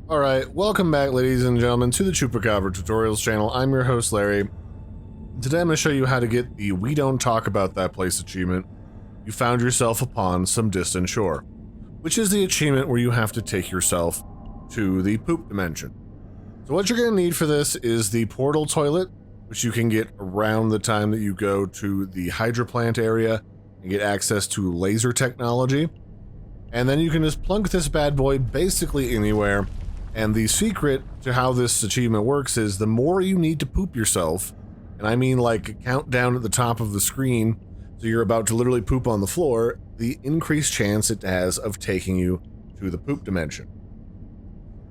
Alright, welcome back ladies and gentlemen to the Chupacabra Tutorials channel. I'm your host Larry. Today I'm going to show you how to get the We Don't Talk About That Place achievement. You found yourself upon some distant shore, which is the achievement where you have to take yourself to the poop dimension. So what you're going to need for this is the portal toilet, which you can get around the time that you go to the Hydroplant area and get access to laser technology. And then you can just plunk this bad boy basically anywhere. And the secret to how this achievement works is the more you need to poop yourself, and I mean like a countdown at the top of the screen, so you're about to literally poop on the floor, the increased chance it has of taking you to the poop dimension.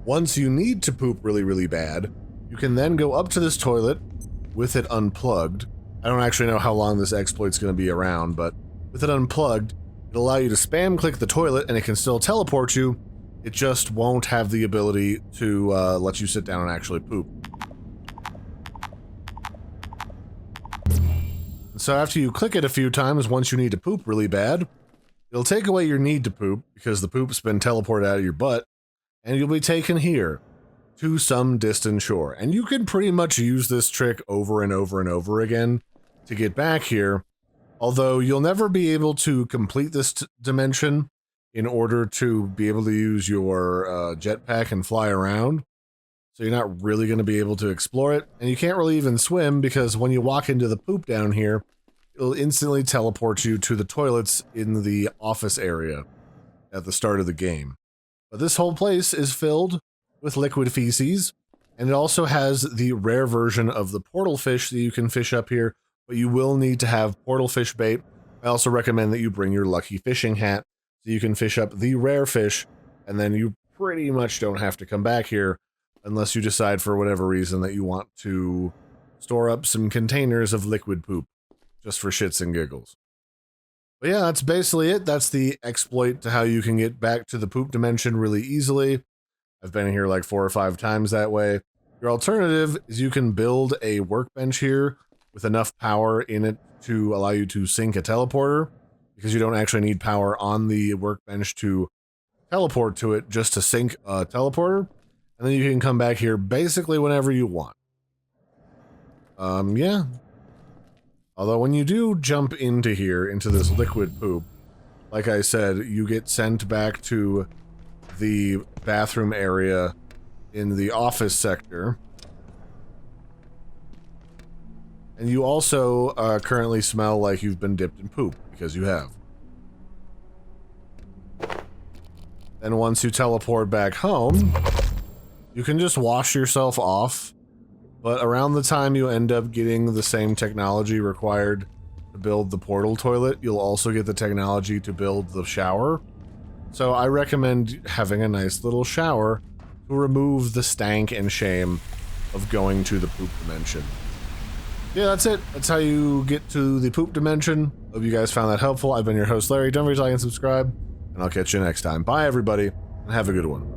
Once you need to poop really bad, you can then go up to this toilet with it unplugged. I don't actually know how long this exploit's going to be around, but with it unplugged, it'll allow you to spam click the toilet and it can still teleport you. It just won't have the ability to let you sit down and actually poop. So after you click it a few times, once you need to poop really bad, it'll take away your need to poop because the poop's been teleported out of your butt, and you'll be taken here to some distant shore. And you can pretty much use this trick over and over and over again to get back here, although you'll never be able to complete this dimension in order to be able to use your jetpack and fly around. So you're not really going to be able to explore it. And you can't really even swim because when you walk into the poop down here, it'll instantly teleport you to the toilets in the office area at the start of the game. But this whole place is filled with liquid feces. And it also has the rare version of the portal fish that you can fish up here. But you will need to have portal fish bait. I also recommend that you bring your lucky fishing hat, so you can fish up the rare fish, and then you pretty much don't have to come back here unless you decide for whatever reason that you want to store up some containers of liquid poop, just for shits and giggles. But yeah, that's basically it. That's the exploit to how you can get back to the poop dimension really easily. I've been here like 4 or 5 times that way. Your alternative is you can build a workbench here with enough power in it to allow you to sink a teleporter, because you don't actually need power on the workbench to teleport to it, just to sink a teleporter, and then you can come back here basically whenever you want. Yeah. Although when you do jump into here, into this liquid poop, like I said, you get sent back to the bathroom area in the office sector. And you also currently smell like you've been dipped in poop, because you have. Then once you teleport back home, you can just wash yourself off, but around the time you end up getting the same technology required to build the portal toilet, you'll also get the technology to build the shower. So I recommend having a nice little shower to remove the stank and shame of going to the poop dimension. Yeah, that's it. That's how you get to the poop dimension. Hope you guys found that helpful. I've been your host, Larry. Don't forget to like and subscribe, and I'll catch you next time. Bye, everybody, and have a good one.